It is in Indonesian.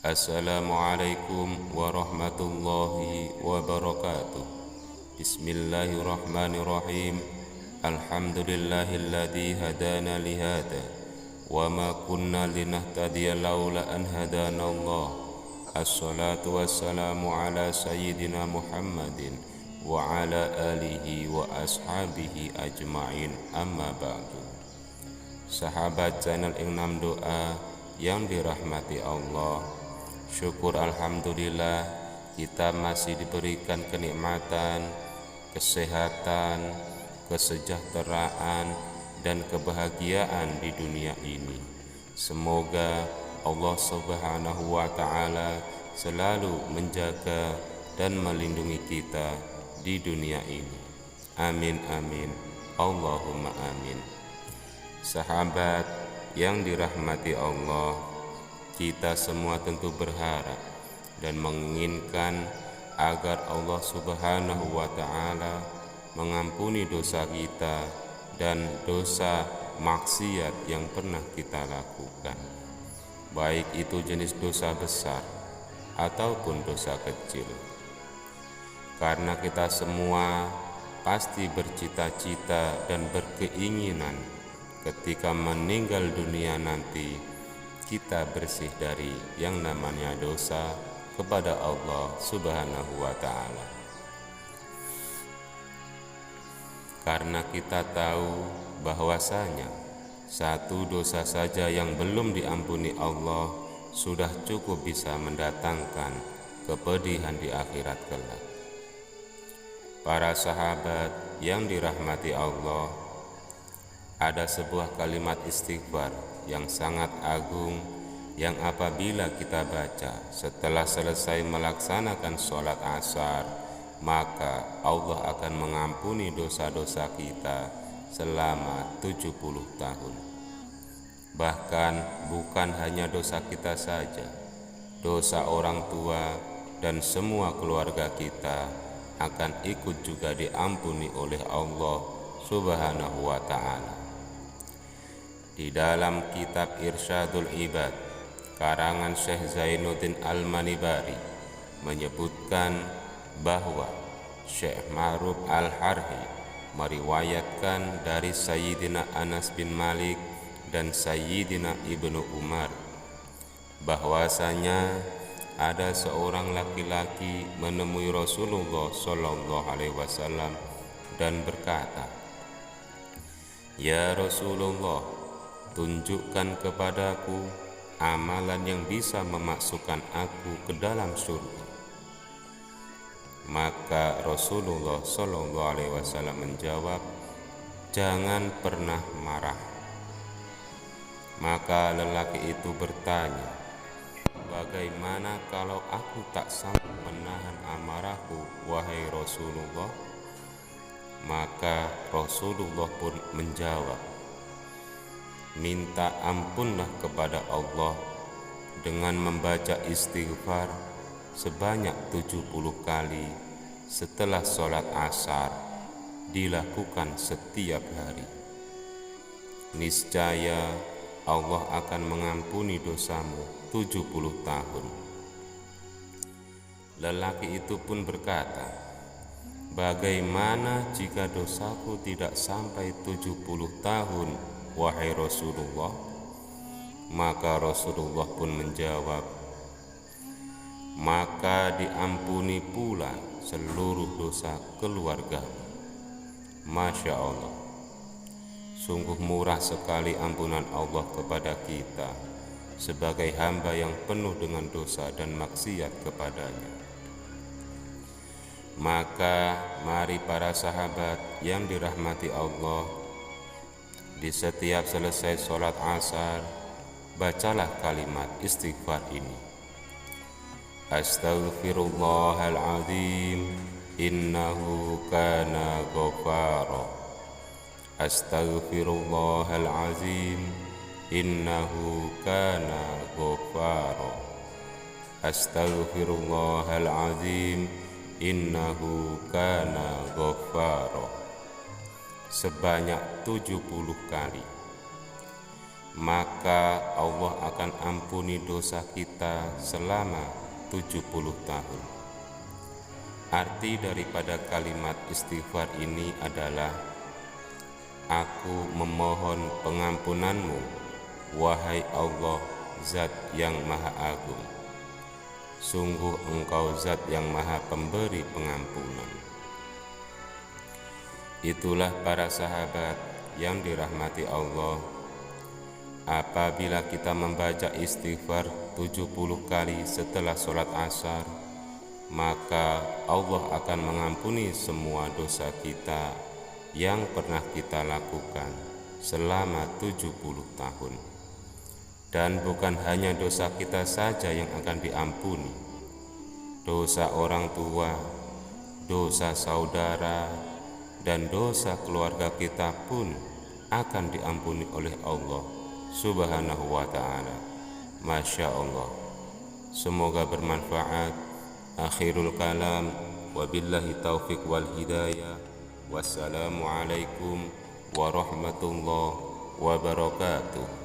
Assalamualaikum warahmatullahi wabarakatuh. Bismillahirrahmanirrahim. Alhamdulillahilladzi hadana lihada wa ma kunna linahtadiya laula an hadanallah. Assalatu wassalamu ala sayyidina Muhammadin wa ala alihi wa ashabihi ajma'in, amma ba'du. Sahabat channel Ingnam Doa yang dirahmati Allah, syukur alhamdulillah kita masih diberikan kenikmatan, kesehatan, kesejahteraan, dan kebahagiaan di dunia ini. Semoga Allah Subhanahu wa Ta'ala selalu menjaga dan melindungi kita di dunia ini. Amin amin, Allahumma amin. Sahabat yang dirahmati Allah, kita semua tentu berharap dan menginginkan agar Allah Subhanahu wa Ta'ala mengampuni dosa kita dan dosa maksiat yang pernah kita lakukan, baik itu jenis dosa besar ataupun dosa kecil. Karena kita semua pasti bercita-cita dan berkeinginan ketika meninggal dunia nanti kita bersih dari yang namanya dosa kepada Allah Subhanahu wa Ta'ala. Karena kita tahu bahwasanya satu dosa saja yang belum diampuni Allah sudah cukup bisa mendatangkan kepedihan di akhirat kelak. Para sahabat yang dirahmati Allah, ada sebuah kalimat istighfar yang sangat agung yang apabila kita baca setelah selesai melaksanakan sholat asar, maka Allah akan mengampuni dosa-dosa kita selama 70 tahun. Bahkan bukan hanya dosa kita saja, dosa orang tua dan semua keluarga kita akan ikut juga diampuni oleh Allah Subhanahu wa Ta'ala. Di dalam kitab Irsyadul Ibad karangan Syekh Zainuddin Al-Manibari menyebutkan bahwa Syekh Ma'ruf Al-Harhi meriwayatkan dari Sayyidina Anas bin Malik dan Sayyidina Ibnu Umar bahwasanya ada seorang laki-laki menemui Rasulullah Shallallahu Alaihi Wasallam dan berkata, "Ya Rasulullah, tunjukkan kepadaku amalan yang bisa memasukkan aku ke dalam surga." Maka Rasulullah Shallallahu Alaihi Wasallam menjawab, "Jangan pernah marah." Maka lelaki itu bertanya, "Bagaimana kalau aku tak sanggup menahan amarahku, wahai Rasulullah?" Maka Rasulullah pun menjawab, "Minta ampunlah kepada Allah dengan membaca istighfar sebanyak 70 kali setelah sholat asar, dilakukan setiap hari. Niscaya Allah akan mengampuni dosamu 70 tahun." Lelaki itu pun berkata, "Bagaimana jika dosaku tidak sampai 70 tahun, wahai Rasulullah?" Maka Rasulullah pun menjawab, "Maka diampuni pula seluruh dosa keluarga." Masya Allah, sungguh murah sekali ampunan Allah kepada kita sebagai hamba yang penuh dengan dosa dan maksiat kepadanya. Maka mari para sahabat yang dirahmati Allah, di setiap selesai sholat asar, bacalah kalimat istighfar ini. Astaghfirullahaladzim, innahu kana ghafara. Astaghfirullahaladzim, innahu kana ghafara. Astaghfirullahaladzim, innahu kana ghafara. Sebanyak 70 kali. maka Allah akan ampuni dosa kita selama 70 tahun. Arti daripada kalimat istighfar ini adalah, aku memohon pengampunanmu, wahai Allah, Zat yang Maha Agung. Sungguh Engkau Zat yang Maha Pemberi pengampunan. Itulah para sahabat yang dirahmati Allah. Apabila kita membaca istighfar 70 kali setelah sholat asar, maka Allah akan mengampuni semua dosa kita yang pernah kita lakukan selama 70 tahun. Dan bukan hanya dosa kita saja yang akan diampuni, dosa orang tua, dosa saudara, dan dosa keluarga kita pun akan diampuni oleh Allah Subhanahu wa ta'ala. Masya Allah. Semoga bermanfaat. Akhirul kalam, wabillahi taufiq wal hidayah. Wassalamualaikum warahmatullahi wabarakatuh.